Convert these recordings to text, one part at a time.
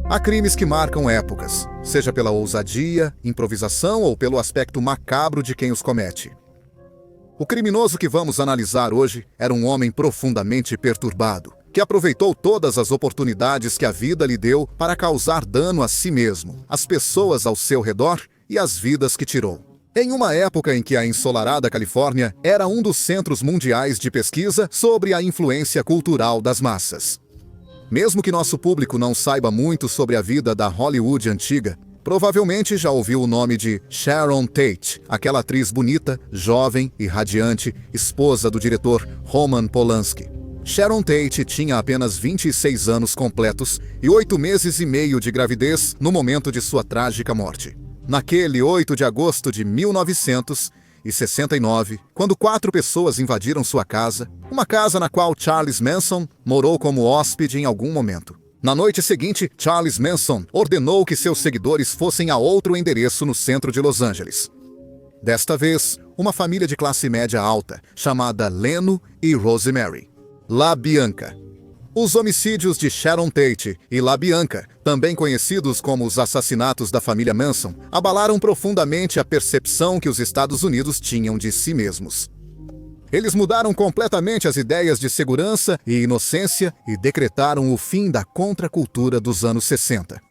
Há crimes que marcam épocas, seja pela ousadia, improvisação ou pelo aspecto macabro de quem os comete. O criminoso que vamos analisar hoje era um homem profundamente perturbado, que aproveitou todas as oportunidades que a vida lhe deu para causar dano a si mesmo, às pessoas ao seu redor e às vidas que tirou. Em uma época em que a ensolarada Califórnia era um dos centros mundiais de pesquisa sobre a influência cultural das massas. Mesmo que nosso público não saiba muito sobre a vida da Hollywood antiga, provavelmente já ouviu o nome de Sharon Tate, aquela atriz bonita, jovem e radiante, esposa do diretor Roman Polanski. Sharon Tate tinha apenas 26 anos completos e 8 meses e meio de gravidez no momento de sua trágica morte. Naquele 8 de agosto de 1969, quando 4 pessoas invadiram sua casa, uma casa na qual Charles Manson morou como hóspede em algum momento. Na noite seguinte, Charles Manson ordenou que seus seguidores fossem a outro endereço no centro de Los Angeles. Desta vez, uma família de classe média alta, chamada Leno e Rosemary LaBianca. Os homicídios de Sharon Tate e LaBianca, também conhecidos como os assassinatos da família Manson, abalaram profundamente a percepção que os Estados Unidos tinham de si mesmos. Eles mudaram completamente as ideias de segurança e inocência e decretaram o fim da contracultura dos anos 60.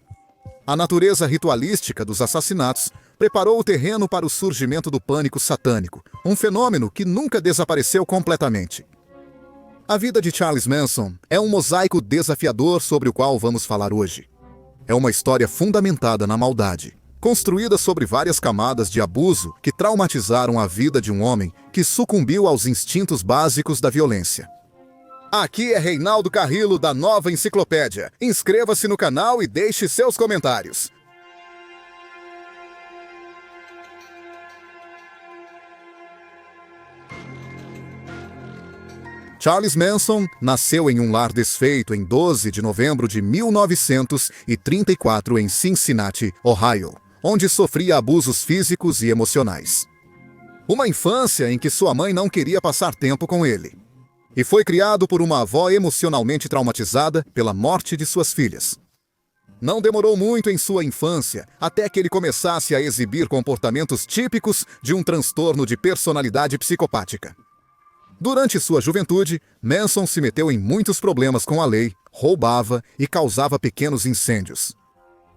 A natureza ritualística dos assassinatos preparou o terreno para o surgimento do pânico satânico, um fenômeno que nunca desapareceu completamente. A vida de Charles Manson é um mosaico desafiador sobre o qual vamos falar hoje. É uma história fundamentada na maldade, construída sobre várias camadas de abuso que traumatizaram a vida de um homem que sucumbiu aos instintos básicos da violência. Aqui é Reinaldo Carrillo da Nova Enciclopédia. Inscreva-se no canal e deixe seus comentários. Charles Manson nasceu em um lar desfeito em 12 de novembro de 1934 em Cincinnati, Ohio, onde sofria abusos físicos e emocionais. Uma infância em que sua mãe não queria passar tempo com ele. E foi criado por uma avó emocionalmente traumatizada pela morte de suas filhas. Não demorou muito em sua infância até que ele começasse a exibir comportamentos típicos de um transtorno de personalidade psicopática. Durante sua juventude, Manson se meteu em muitos problemas com a lei, roubava e causava pequenos incêndios.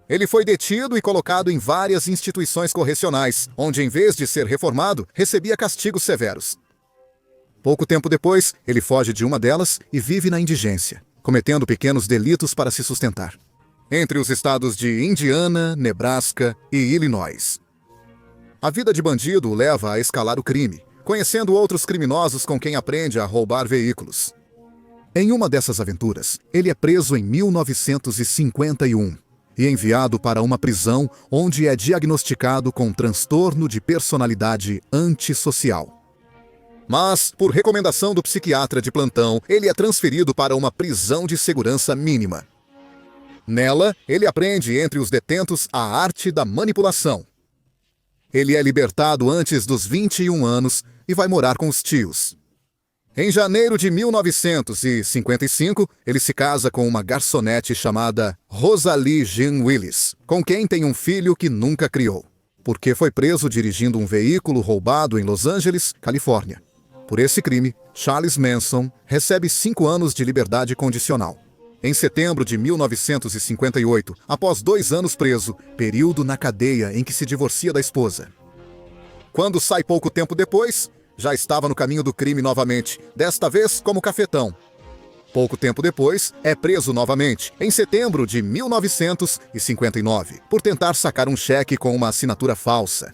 Ele foi detido e colocado em várias instituições correcionais, onde, em vez de ser reformado, recebia castigos severos. Pouco tempo depois, ele foge de uma delas e vive na indigência, cometendo pequenos delitos para se sustentar, entre os estados de Indiana, Nebraska e Illinois. A vida de bandido o leva a escalar o crime, conhecendo outros criminosos com quem aprende a roubar veículos. Em uma dessas aventuras, ele é preso em 1951 e enviado para uma prisão onde é diagnosticado com transtorno de personalidade antissocial. Mas, por recomendação do psiquiatra de plantão, ele é transferido para uma prisão de segurança mínima. Nela, ele aprende entre os detentos a arte da manipulação. Ele é libertado antes dos 21 anos e vai morar com os tios. Em janeiro de 1955, ele se casa com uma garçonete chamada Rosalie Jean Willis, com quem tem um filho que nunca criou, porque foi preso dirigindo um veículo roubado em Los Angeles, Califórnia. Por esse crime, Charles Manson recebe 5 anos de liberdade condicional. Em setembro de 1958, após 2 anos preso, período na cadeia em que se divorcia da esposa. Quando sai pouco tempo depois, já estava no caminho do crime novamente, desta vez como cafetão. Pouco tempo depois, é preso novamente, em setembro de 1959, por tentar sacar um cheque com uma assinatura falsa.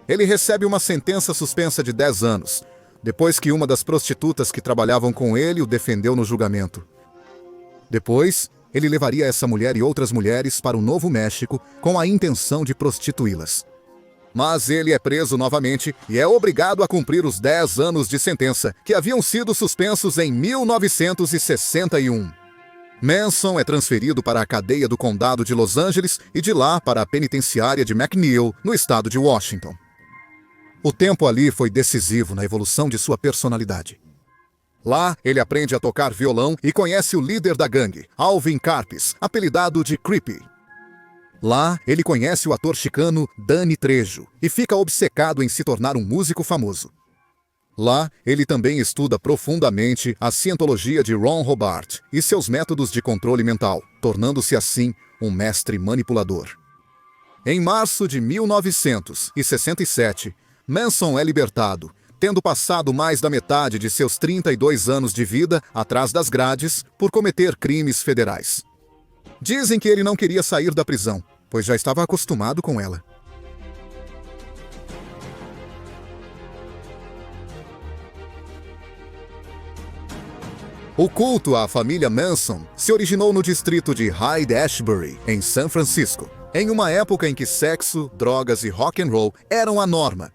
Ele recebe uma sentença suspensa de 10 anos, depois que uma das prostitutas que trabalhavam com ele o defendeu no julgamento. Depois, ele levaria essa mulher e outras mulheres para o Novo México com a intenção de prostituí-las. Mas ele é preso novamente e é obrigado a cumprir os 10 anos de sentença, que haviam sido suspensos em 1961. Manson é transferido para a cadeia do condado de Los Angeles e de lá para a penitenciária de McNeil, no estado de Washington. O tempo ali foi decisivo na evolução de sua personalidade. Lá, ele aprende a tocar violão e conhece o líder da gangue, Alvin Karpis, apelidado de Creepy. Lá, ele conhece o ator chicano Danny Trejo e fica obcecado em se tornar um músico famoso. Lá, ele também estuda profundamente a cientologia de Ron Hubbard e seus métodos de controle mental, tornando-se assim um mestre manipulador. Em março de 1967, Manson é libertado, tendo passado mais da metade de seus 32 anos de vida atrás das grades por cometer crimes federais. Dizem que ele não queria sair da prisão, pois já estava acostumado com ela. O culto à família Manson se originou no distrito de Hyde-Ashbury, em São Francisco, em uma época em que sexo, drogas e rock and roll eram a norma.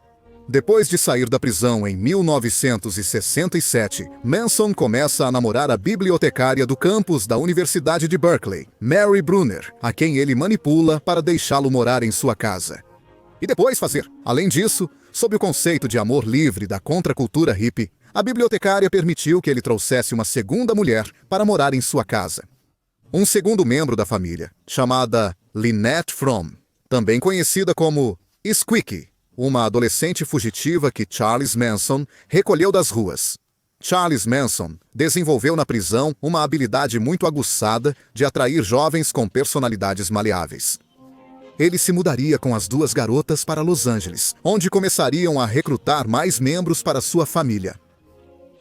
Depois de sair da prisão em 1967, Manson começa a namorar a bibliotecária do campus da Universidade de Berkeley, Mary Brunner, a quem ele manipula para deixá-lo morar em sua casa. E depois fazer. Além disso, sob o conceito de amor livre da contracultura hippie, a bibliotecária permitiu que ele trouxesse uma segunda mulher para morar em sua casa. Um segundo membro da família, chamada Lynette Fromm, também conhecida como Squeaky, uma adolescente fugitiva que Charles Manson recolheu das ruas. Charles Manson desenvolveu na prisão uma habilidade muito aguçada de atrair jovens com personalidades maleáveis. Ele se mudaria com as duas garotas para Los Angeles, onde começariam a recrutar mais membros para sua família.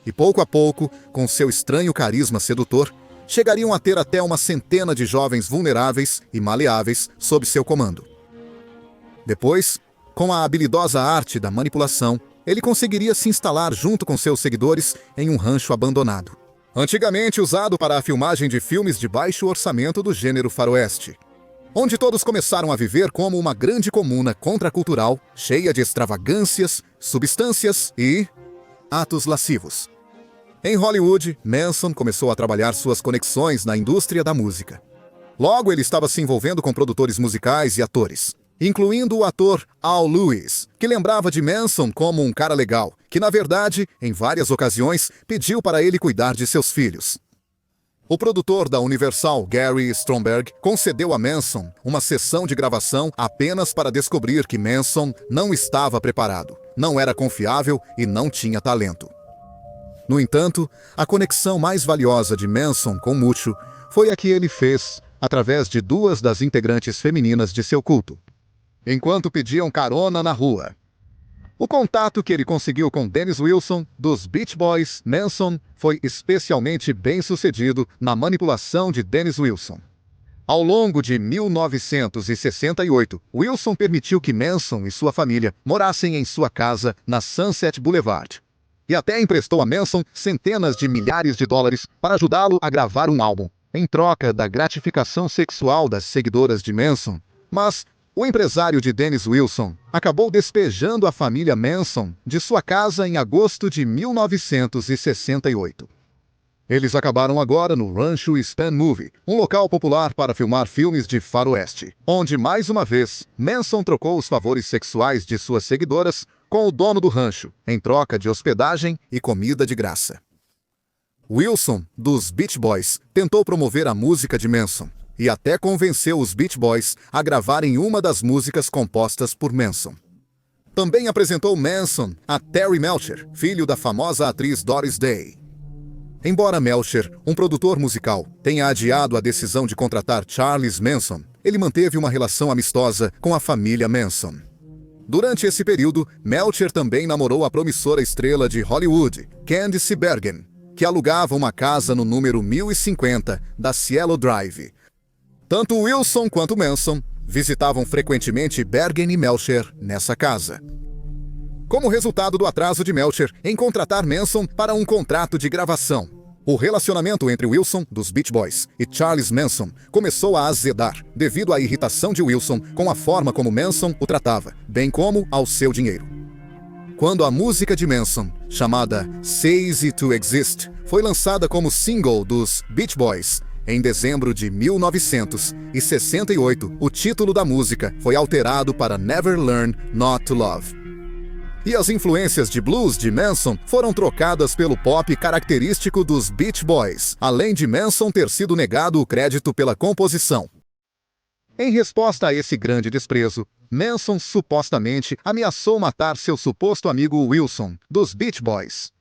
E pouco a pouco, com seu estranho carisma sedutor, chegariam a ter até uma centena de jovens vulneráveis e maleáveis sob seu comando. Depois, com a habilidosa arte da manipulação, ele conseguiria se instalar junto com seus seguidores em um rancho abandonado, antigamente usado para a filmagem de filmes de baixo orçamento do gênero faroeste, onde todos começaram a viver como uma grande comuna contracultural, cheia de extravagâncias, substâncias e atos lascivos. Em Hollywood, Manson começou a trabalhar suas conexões na indústria da música. Logo, ele estava se envolvendo com produtores musicais e atores, incluindo o ator Al Lewis, que lembrava de Manson como um cara legal, que na verdade, em várias ocasiões, pediu para ele cuidar de seus filhos. O produtor da Universal, Gary Stromberg, concedeu a Manson uma sessão de gravação apenas para descobrir que Manson não estava preparado, não era confiável e não tinha talento. No entanto, a conexão mais valiosa de Manson com Mucho foi a que ele fez através de duas das integrantes femininas de seu culto, enquanto pediam carona na rua. O contato que ele conseguiu com Dennis Wilson, dos Beach Boys, Manson, foi especialmente bem-sucedido na manipulação de Dennis Wilson. Ao longo de 1968, Wilson permitiu que Manson e sua família morassem em sua casa na Sunset Boulevard. E até emprestou a Manson centenas de milhares de dólares para ajudá-lo a gravar um álbum, em troca da gratificação sexual das seguidoras de Manson. Mas o empresário de Dennis Wilson acabou despejando a família Manson de sua casa em agosto de 1968. Eles acabaram agora no Rancho Span Movie, um local popular para filmar filmes de faroeste, onde, mais uma vez, Manson trocou os favores sexuais de suas seguidoras com o dono do rancho, em troca de hospedagem e comida de graça. Wilson, dos Beach Boys, tentou promover a música de Manson, e até convenceu os Beach Boys a gravarem uma das músicas compostas por Manson. Também apresentou Manson a Terry Melcher, filho da famosa atriz Doris Day. Embora Melcher, um produtor musical, tenha adiado a decisão de contratar Charles Manson, ele manteve uma relação amistosa com a família Manson. Durante esse período, Melcher também namorou a promissora estrela de Hollywood, Candice Bergen, que alugava uma casa no número 1050 da Cielo Drive. Tanto Wilson quanto Manson visitavam frequentemente Bergen e Melcher nessa casa. Como resultado do atraso de Melcher em contratar Manson para um contrato de gravação, o relacionamento entre Wilson, dos Beach Boys, e Charles Manson começou a azedar devido à irritação de Wilson com a forma como Manson o tratava, bem como ao seu dinheiro. Quando a música de Manson, chamada Cease to Exist, foi lançada como single dos Beach Boys, em dezembro de 1968, o título da música foi alterado para Never Learn Not to Love. E as influências de blues de Manson foram trocadas pelo pop característico dos Beach Boys, além de Manson ter sido negado o crédito pela composição. Em resposta a esse grande desprezo, Manson supostamente ameaçou matar seu suposto amigo Wilson, dos Beach Boys.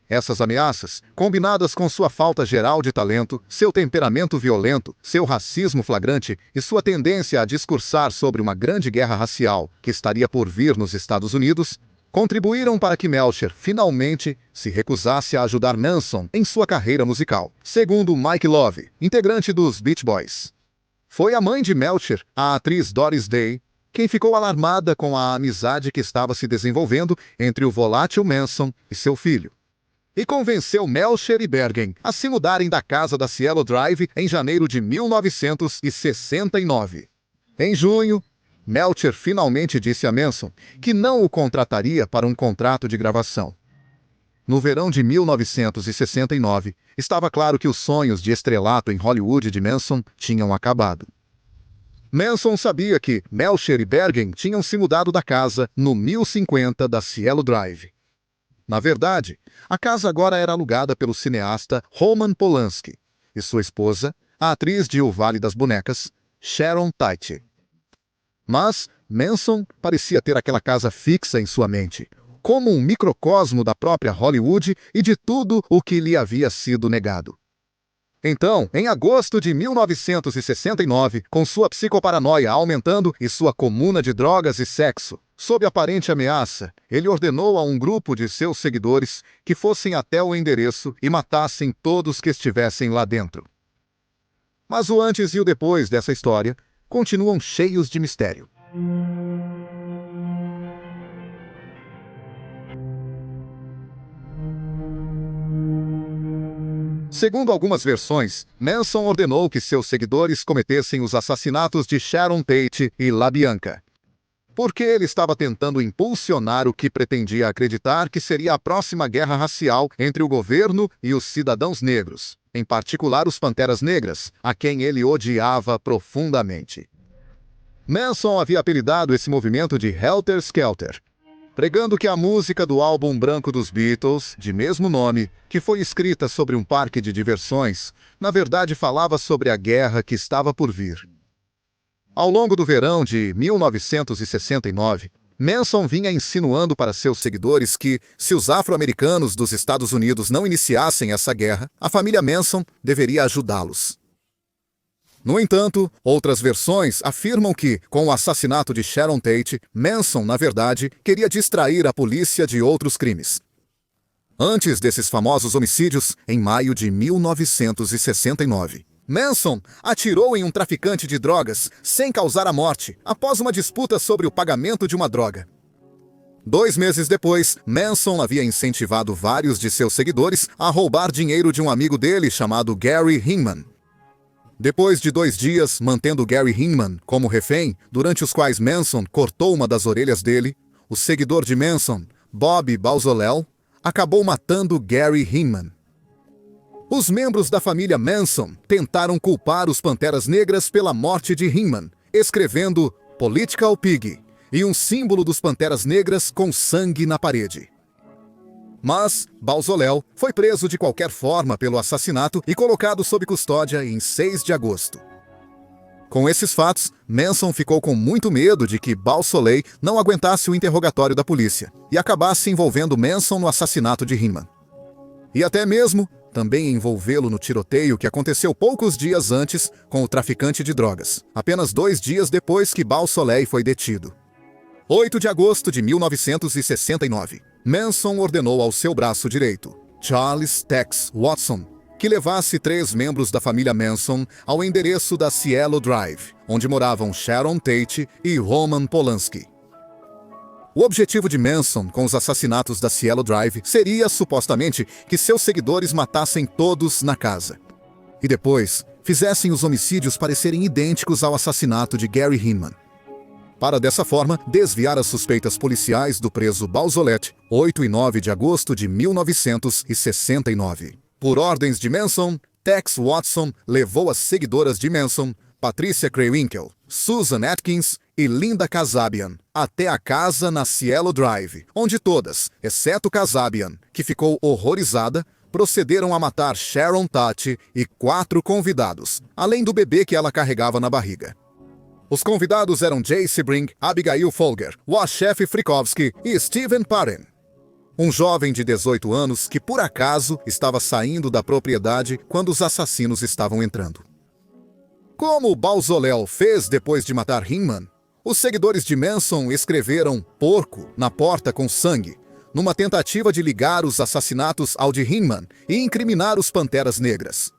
Essas ameaças, combinadas com sua falta geral de talento, seu temperamento violento, seu racismo flagrante e sua tendência a discursar sobre uma grande guerra racial que estaria por vir nos Estados Unidos, contribuíram para que Melcher finalmente se recusasse a ajudar Manson em sua carreira musical, segundo Mike Love, integrante dos Beach Boys. Foi a mãe de Melcher, a atriz Doris Day, quem ficou alarmada com a amizade que estava se desenvolvendo entre o volátil Manson e seu filho, e convenceu Melcher e Bergen a se mudarem da casa da Cielo Drive em janeiro de 1969. Em junho, Melcher finalmente disse a Manson que não o contrataria para um contrato de gravação. No verão de 1969, estava claro que os sonhos de estrelato em Hollywood de Manson tinham acabado. Manson sabia que Melcher e Bergen tinham se mudado da casa no 1050 da Cielo Drive. Na verdade, a casa agora era alugada pelo cineasta Roman Polanski e sua esposa, a atriz de O Vale das Bonecas, Sharon Tate. Mas Manson parecia ter aquela casa fixa em sua mente, como um microcosmo da própria Hollywood e de tudo o que lhe havia sido negado. Então, em agosto de 1969, com sua psicoparanoia aumentando e sua comuna de drogas e sexo, sob aparente ameaça, ele ordenou a um grupo de seus seguidores que fossem até o endereço e matassem todos que estivessem lá dentro. Mas o antes e o depois dessa história continuam cheios de mistério. Segundo algumas versões, Manson ordenou que seus seguidores cometessem os assassinatos de Sharon Tate e LaBianca, porque ele estava tentando impulsionar o que pretendia acreditar que seria a próxima guerra racial entre o governo e os cidadãos negros, em particular os Panteras Negras, a quem ele odiava profundamente. Manson havia apelidado esse movimento de Helter Skelter, pregando que a música do álbum branco dos Beatles, de mesmo nome, que foi escrita sobre um parque de diversões, na verdade falava sobre a guerra que estava por vir. Ao longo do verão de 1969, Manson vinha insinuando para seus seguidores que, se os afro-americanos dos Estados Unidos não iniciassem essa guerra, a família Manson deveria ajudá-los. No entanto, outras versões afirmam que, com o assassinato de Sharon Tate, Manson, na verdade, queria distrair a polícia de outros crimes. Antes desses famosos homicídios, em maio de 1969, Manson atirou em um traficante de drogas sem causar a morte, após uma disputa sobre o pagamento de uma droga. 2 meses depois, Manson havia incentivado vários de seus seguidores a roubar dinheiro de um amigo dele chamado Gary Hinman. Depois de 2 dias mantendo Gary Hinman como refém, durante os quais Manson cortou uma das orelhas dele, o seguidor de Manson, Bob Balzolel, acabou matando Gary Hinman. Os membros da família Manson tentaram culpar os Panteras Negras pela morte de Hinman, escrevendo Political Pig e um símbolo dos Panteras Negras com sangue na parede. Mas Balzolel foi preso de qualquer forma pelo assassinato e colocado sob custódia em 6 de agosto. Com esses fatos, Manson ficou com muito medo de que Balzolei não aguentasse o interrogatório da polícia e acabasse envolvendo Manson no assassinato de Hinman. E até mesmo também envolvê-lo no tiroteio que aconteceu poucos dias antes com o traficante de drogas, apenas 2 dias depois que Balzolei foi detido. 8 de agosto de 1969. Manson ordenou ao seu braço direito, Charles Tex Watson, que levasse 3 membros da família Manson ao endereço da Cielo Drive, onde moravam Sharon Tate e Roman Polanski. O objetivo de Manson com os assassinatos da Cielo Drive seria, supostamente, que seus seguidores matassem todos na casa. E depois, fizessem os homicídios parecerem idênticos ao assassinato de Gary Hinman, para dessa forma desviar as suspeitas policiais do preso Balzolet, 8 e 9 de agosto de 1969. Por ordens de Manson, Tex Watson levou as seguidoras de Manson, Patricia Krawinckel, Susan Atkins e Linda Kasabian até a casa na Cielo Drive, onde todas, exceto Kasabian, que ficou horrorizada, procederam a matar Sharon Tate e 4 convidados, além do bebê que ela carregava na barriga. Os convidados eram Jay Sebring, Abigail Folger, Washef Frikovsky e Steven Parent. Um jovem de 18 anos que, por acaso, estava saindo da propriedade quando os assassinos estavam entrando. Como Balzolel fez depois de matar Hinman, os seguidores de Manson escreveram "porco" na porta com sangue, numa tentativa de ligar os assassinatos ao de Hinman e incriminar os Panteras Negras.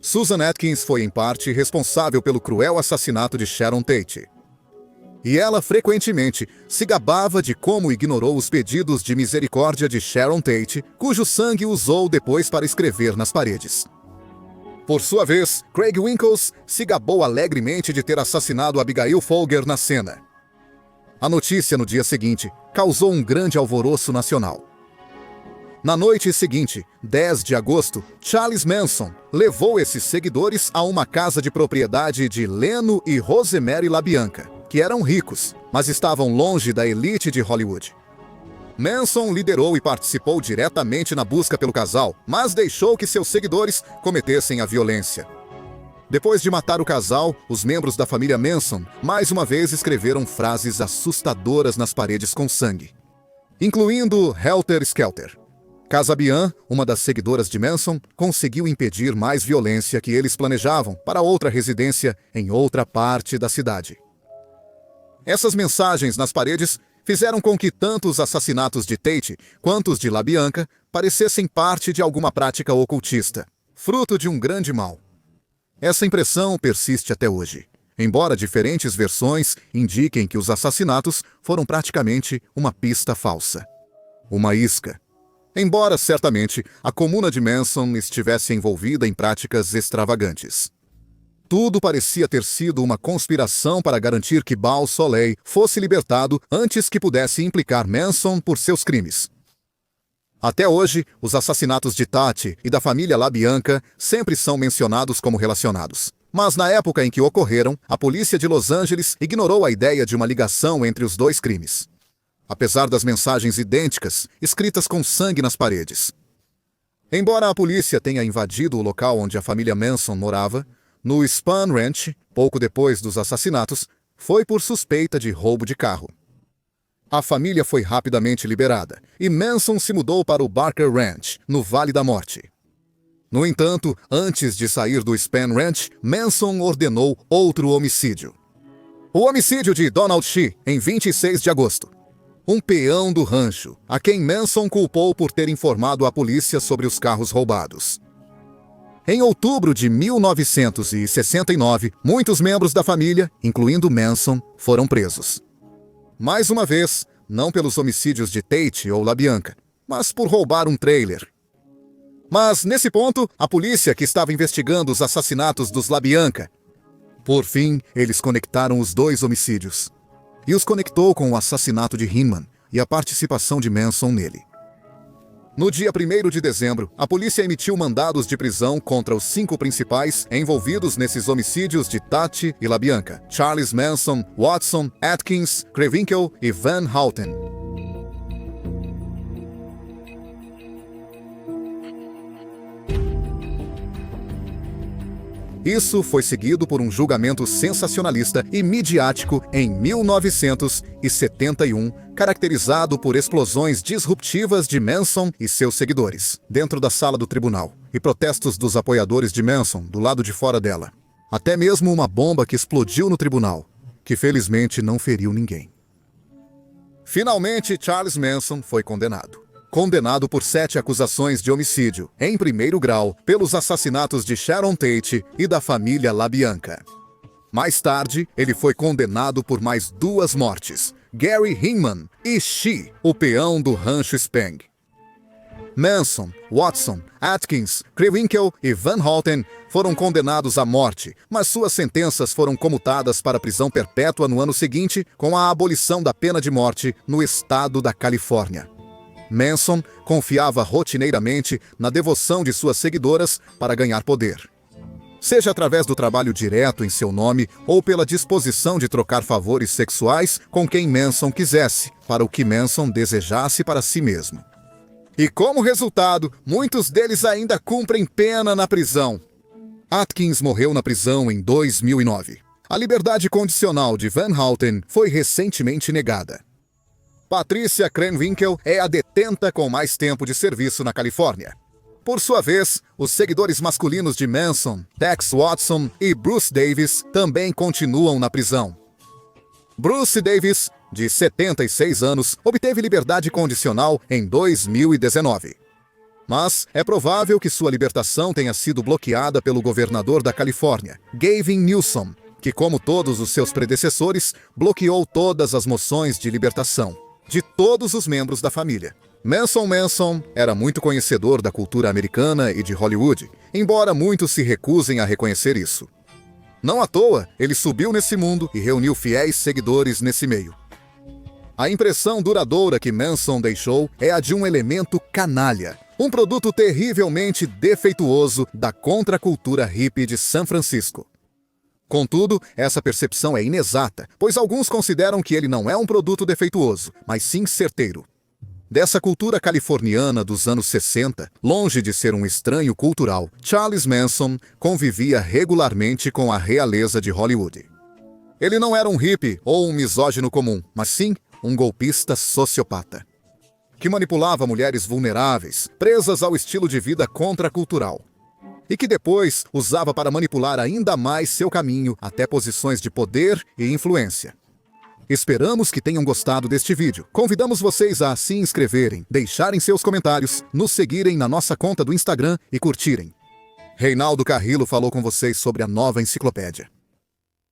Susan Atkins foi, em parte, responsável pelo cruel assassinato de Sharon Tate. E ela frequentemente se gabava de como ignorou os pedidos de misericórdia de Sharon Tate, cujo sangue usou depois para escrever nas paredes. Por sua vez, Craig Winkles se gabou alegremente de ter assassinado Abigail Folger na cena. A notícia no dia seguinte causou um grande alvoroço nacional. Na noite seguinte, 10 de agosto, Charles Manson levou esses seguidores a uma casa de propriedade de Leno e Rosemary LaBianca, que eram ricos, mas estavam longe da elite de Hollywood. Manson liderou e participou diretamente na busca pelo casal, mas deixou que seus seguidores cometessem a violência. Depois de matar o casal, os membros da família Manson mais uma vez escreveram frases assustadoras nas paredes com sangue, incluindo Helter Skelter. Kasabian, uma das seguidoras de Manson, conseguiu impedir mais violência que eles planejavam para outra residência em outra parte da cidade. Essas mensagens nas paredes fizeram com que tanto os assassinatos de Tate quanto os de LaBianca parecessem parte de alguma prática ocultista, fruto de um grande mal. Essa impressão persiste até hoje, embora diferentes versões indiquem que os assassinatos foram praticamente uma pista falsa, uma isca. Embora certamente a comuna de Manson estivesse envolvida em práticas extravagantes. Tudo parecia ter sido uma conspiração para garantir que Balzolel fosse libertado antes que pudesse implicar Manson por seus crimes. Até hoje, os assassinatos de Tate e da família LaBianca sempre são mencionados como relacionados. Mas na época em que ocorreram, a polícia de Los Angeles ignorou a ideia de uma ligação entre os dois crimes, apesar das mensagens idênticas escritas com sangue nas paredes. Embora a polícia tenha invadido o local onde a família Manson morava, no Spahn Ranch, pouco depois dos assassinatos, foi por suspeita de roubo de carro. A família foi rapidamente liberada e Manson se mudou para o Barker Ranch, no Vale da Morte. No entanto, antes de sair do Spahn Ranch, Manson ordenou outro homicídio. O homicídio de Donald Shee, em 26 de agosto. Um peão do rancho, a quem Manson culpou por ter informado a polícia sobre os carros roubados. Em outubro de 1969, muitos membros da família, incluindo Manson, foram presos. Mais uma vez, não pelos homicídios de Tate ou LaBianca, mas por roubar um trailer. Mas, nesse ponto, a polícia que estava investigando os assassinatos dos LaBianca, por fim, eles conectaram os dois homicídios. E os conectou com o assassinato de Hinman e a participação de Manson nele. No dia 1º de dezembro, a polícia emitiu mandados de prisão contra os 5 principais envolvidos nesses homicídios de Tate e LaBianca: Charles Manson, Watson, Atkins, Krawinckel e Van Houten. Isso foi seguido por um julgamento sensacionalista e midiático em 1971, caracterizado por explosões disruptivas de Manson e seus seguidores, dentro da sala do tribunal, e protestos dos apoiadores de Manson do lado de fora dela. Até mesmo uma bomba que explodiu no tribunal, que felizmente não feriu ninguém. Finalmente, Charles Manson foi condenado. Condenado por 7 acusações de homicídio, em primeiro grau, pelos assassinatos de Sharon Tate e da família LaBianca. Mais tarde, ele foi condenado por mais 2 mortes: Gary Hinman e Shee, o peão do rancho Spang. Manson, Watson, Atkins, Krawinckel e Van Houten foram condenados à morte, mas suas sentenças foram comutadas para prisão perpétua no ano seguinte, com a abolição da pena de morte no estado da Califórnia. Manson confiava rotineiramente na devoção de suas seguidoras para ganhar poder. seja através do trabalho direto em seu nome ou pela disposição de trocar favores sexuais com quem Manson quisesse, para o que Manson desejasse para si mesmo. E como resultado, muitos deles ainda cumprem pena na prisão. Atkins morreu na prisão em 2009. A liberdade condicional de Van Houten foi recentemente negada. Patricia Krenwinkel é a detenta com mais tempo de serviço na Califórnia. Por sua vez, os seguidores masculinos de Manson, Tex Watson e Bruce Davis também continuam na prisão. Bruce Davis, de 76 anos, obteve liberdade condicional em 2019. Mas é provável que sua libertação tenha sido bloqueada pelo governador da Califórnia, Gavin Newsom, que, como todos os seus predecessores, bloqueou todas as moções de libertação de todos os membros da família. Manson era muito conhecedor da cultura americana e de Hollywood, embora muitos se recusem a reconhecer isso. Não à toa, ele subiu nesse mundo e reuniu fiéis seguidores nesse meio. A impressão duradoura que Manson deixou é a de um elemento canalha, um produto terrivelmente defeituoso da contracultura hippie de São Francisco. Contudo, essa percepção é inexata, pois alguns consideram que ele não é um produto defeituoso, mas sim certeiro. Dessa cultura californiana dos anos 60, longe de ser um estranho cultural, Charles Manson convivia regularmente com a realeza de Hollywood. Ele não era um hippie ou um misógino comum, mas sim um golpista sociopata, que manipulava mulheres vulneráveis, presas ao estilo de vida contracultural, e que depois usava para manipular ainda mais seu caminho até posições de poder e influência. Esperamos que tenham gostado deste vídeo. Convidamos vocês a se inscreverem, deixarem seus comentários, nos seguirem na nossa conta do Instagram e curtirem. Reinaldo Carrillo falou com vocês sobre a Nova Enciclopédia.